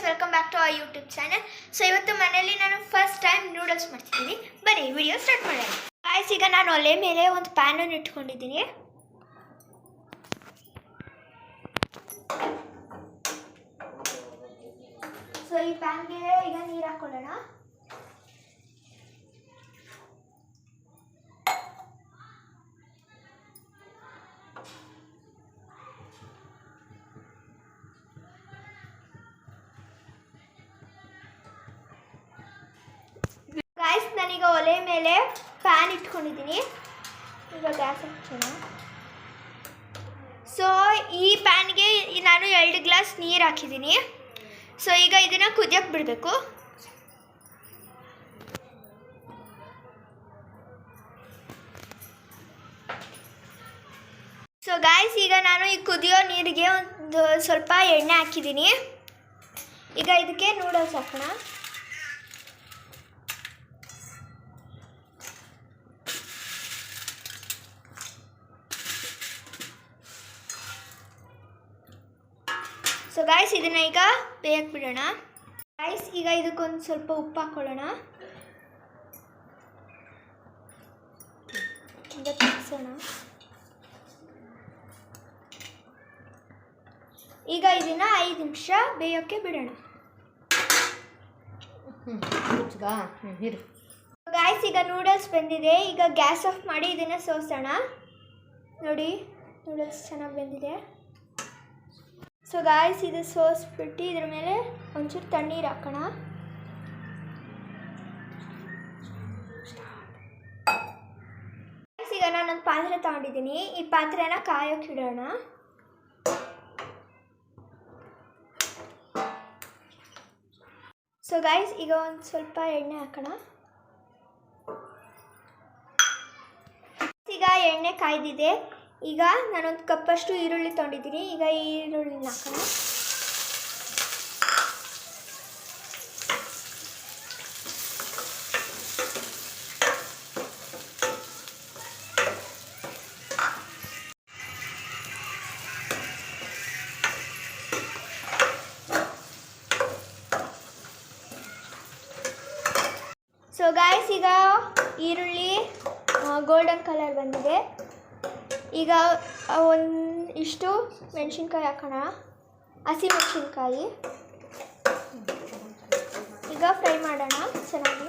Welcome back to our YouTube channel. So ಇವತ್ತು ಮನೆಯಲ್ಲಿ ನಾನು ಫಸ್ಟ್ ಟೈಮ್ ನೂಡಲ್ಸ್ ಮಾಡ್ತಿದ್ದೀನಿ. ಬನ್ನಿ ವಿಡಿಯೋ ಸ್ಟಾರ್ಟ್ ಮಾಡೋಣ. ಗಾಯ್ಸ್, ಈಗ ನಾನು ಒಲೆ ಮೇಲೆ ಒಂದು ಪ್ಯಾನನ್ನು ಇಟ್ಕೊಂಡಿದ್ದೀನಿ. ಸೊ ಈ ಪ್ಯಾನ್ಗೆ ಈಗ ನೀರು ಹಾಕೊಳ್ಳೋಣ. ಗಾಯ್ಸ್, ನಾನೀಗ ಒಲೆ ಮೇಲೆ ಪ್ಯಾನ್ ಇಟ್ಕೊಂಡಿದ್ದೀನಿ. ಈಗ ಗ್ಯಾಸ್ ಹಚ್ಚೋಣ. ಸೊ ಈ ಪ್ಯಾನ್ಗೆ ನಾನು 2 ಗ್ಲಾಸ್ ನೀರು ಹಾಕಿದ್ದೀನಿ. ಸೊ ಈಗ ಇದನ್ನು ಕುದಿಯೋಕ್ಕೆ ಬಿಡಬೇಕು. ಸೊ ಗಾಯ್ಸ್, ಈಗ ನಾನು ಈ ಕುದಿಯೋ ನೀರಿಗೆ ಒಂದು ಸ್ವಲ್ಪ ಎಣ್ಣೆ ಹಾಕಿದ್ದೀನಿ. ಈಗ ಇದಕ್ಕೆ ನೂಡಲ್ಸ್ ಹಾಕೋಣ. ಸೊ ಗಾಯ್ಸ್, ಇದನ್ನು ಈಗ ಬೇಯಕ್ಕೆ ಬಿಡೋಣ. ಗಾಯ್ಸ್, ಈಗ ಇದಕ್ಕೊಂದು ಸ್ವಲ್ಪ ಉಪ್ಪು ಹಾಕ್ಕೊಳ್ಳೋಣ. ಈಗ ತಿರ್ಸೋಣ. ಈಗ ಇದನ್ನು 5 ನಿಮಿಷ ಬೇಯೋಕ್ಕೆ ಬಿಡೋಣ. ಗಾಯ್ಸ್, ಈಗ ನೂಡಲ್ಸ್ ಬೆಂದಿದೆ. ಈಗ ಗ್ಯಾಸ್ ಆಫ್ ಮಾಡಿ ಇದನ್ನು ಸೋಸೋಣ. ನೋಡಿ, ನೂಡಲ್ಸ್ ಚೆನ್ನಾಗಿ ಬೆಂದಿದೆ. ಸೊ ಗಾಯ್ಸ್, ಇದು ಸೋಸ್ಬಿಟ್ಟು ಇದ್ರ ಮೇಲೆ ಒಂಚೂರು ತಣ್ಣೀರು ಹಾಕೋಣ. ಈಗ ನಾನೊಂದು ಪಾತ್ರೆ ತಗೊಂಡಿದ್ದೀನಿ. ಈ ಪಾತ್ರೆನ ಕಾಯೋಕೆ ಇಡೋಣ. ಸೊ ಗಾಯ್ಸ್, ಈಗ ಒಂದು ಸ್ವಲ್ಪ ಎಣ್ಣೆ ಹಾಕೋಣ. ಈಗ ಎಣ್ಣೆ ಕಾಯ್ದಿದೆ. ಈಗ ನಾನೊಂದು ಕಪ್ಪಷ್ಟು ಈರುಳ್ಳಿ ತೊಗೊಂಡಿದ್ದೀನಿ. ಈಗ ಈ ಈರುಳ್ಳಿನ ಹಾಕೋಣ. ಸೊ ಗಾಯ್ಸ್, ಈಗ ಈರುಳ್ಳಿ ಗೋಲ್ಡನ್ ಕಲರ್ ಬಂದಿದೆ. ಈಗ ಇಷ್ಟು ಮೆಣಸಿನ್ಕಾಯಿ ಹಾಕೋಣ, ಹಸಿ ಮೆಣಸಿನ್ಕಾಯಿ. ಈಗ ಫ್ರೈ ಮಾಡೋಣ ಚೆನ್ನಾಗಿ.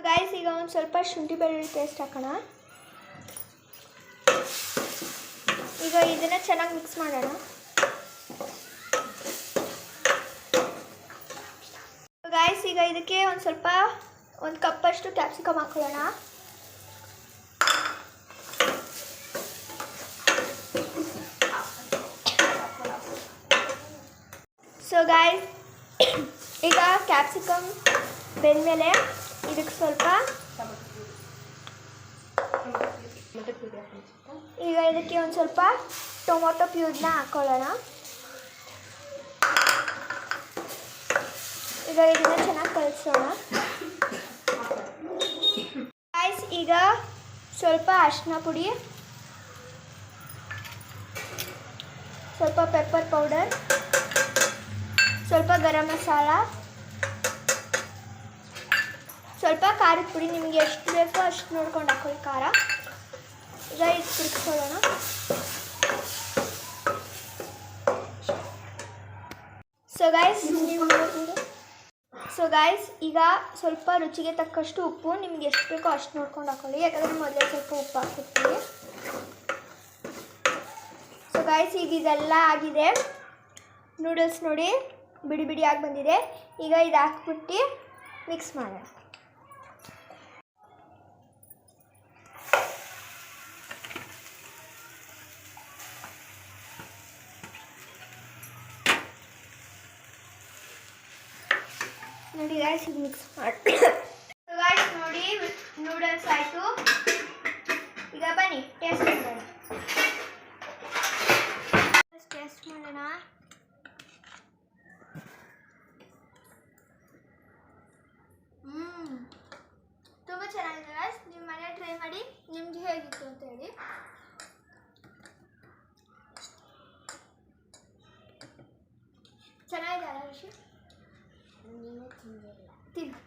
ಗಾಯ್ಸ್, ಈಗ ಒಂದು ಸ್ವಲ್ಪ ಶುಂಠಿ ಬೆಳ್ಳುಳ್ಳಿ ಪೇಸ್ಟ್ ಹಾಕೋಣ. ಈಗ ಇದನ್ನು ಚೆನ್ನಾಗಿ ಮಿಕ್ಸ್ ಮಾಡೋಣ. ಗಾಯ್ಸ್, ಈಗ ಇದಕ್ಕೆ ಒಂದು ಕಪ್ಪಷ್ಟು ಕ್ಯಾಪ್ಸಿಕಮ್ ಹಾಕೊಳ್ಳೋಣ. ಸೊ ಗಾಯ್ಸ್, ಈಗ ಕ್ಯಾಪ್ಸಿಕಮ್ ಬೆಂದಮೇಲೆ ಇದಕ್ಕೆ ಸ್ವಲ್ಪ ಈಗ ಇದಕ್ಕೆ ಒಂದು ಸ್ವಲ್ಪ ಟೊಮೊಟೊ ಪ್ಯೂರ್ನ ಹಾಕ್ಕೊಳ್ಳೋಣ. ಈಗ ಇದನ್ನು ಚೆನ್ನಾಗಿ ಕಲಿಸೋಣ. ಗಾಯ್ಸ್, ಈಗ ಸ್ವಲ್ಪ ಅರಿಶಿನ ಪುಡಿ, ಸ್ವಲ್ಪ ಪೆಪ್ಪರ್ ಪೌಡರ್, ಸ್ವಲ್ಪ ಗರಂ ಮಸಾಲ, ಸ್ವಲ್ಪ ಖಾರದ ಪುಡಿ. ನಿಮಗೆ ಎಷ್ಟು ಬೇಕೋ ಅಷ್ಟು ನೋಡ್ಕೊಂಡು ಹಾಕೊಳ್ಳಿ ಖಾರ. ಈಗ ಇದು ತಿರ್ಗಿಸ್ಕೊಳ್ಳೋಣ. ಸೊ ಗಾಯ್ಸ್, ಈಗ ಸ್ವಲ್ಪ ರುಚಿಗೆ ತಕ್ಕಷ್ಟು ಉಪ್ಪು. ನಿಮ್ಗೆ ಎಷ್ಟು ಬೇಕೋ ಅಷ್ಟು ನೋಡ್ಕೊಂಡು ಹಾಕೊಳ್ಳಿ, ಯಾಕಂದರೆ ಮೊದಲೇ ಸ್ವಲ್ಪ ಉಪ್ಪು ಹಾಕ್ತಿರ್ತೀವಿ. ಸೊ ಗಾಯ್ಸ್, ಈಗ ಇದೆಲ್ಲ ಆಗಿದೆ. ನೂಡಲ್ಸ್ ನೋಡಿ ಬಿಡಿ ಬಿಡಿಯಾಗಿ ಬಂದಿದೆ. ಈಗ ಇದು ಹಾಕ್ಬಿಟ್ಟು ಮಿಕ್ಸ್ ಮಾಡೋಣ. ನೋಡಿ ಗಾಯ್ಸ್, ಇದು ಮಿಕ್ಸ್ ಮಾಡಿ. ಗಾಯ್ಸ್ ನೋಡಿ, ನೂಡಲ್ಸ್ ಆಯಿತು. ಈಗ ಬನ್ನಿ ಟೇಸ್ಟ್ ಮಾಡೋಣ. ಟೇಸ್ಟ್ ಮಾಡೋಣ. ಚೆನ್ನಾಗಿದೆ ಗೈಸ್. ನೀವು ಮನೆ ಟ್ರೈ ಮಾಡಿ ನಿಮ್ಗೆ ಹೇಗಿತ್ತು ಅಂತ ಹೇಳಿ. ಚೆನ್ನಾಗಿದೆ ಅಲ್ಲ ಋಷಿ? ತಿನ್ನು.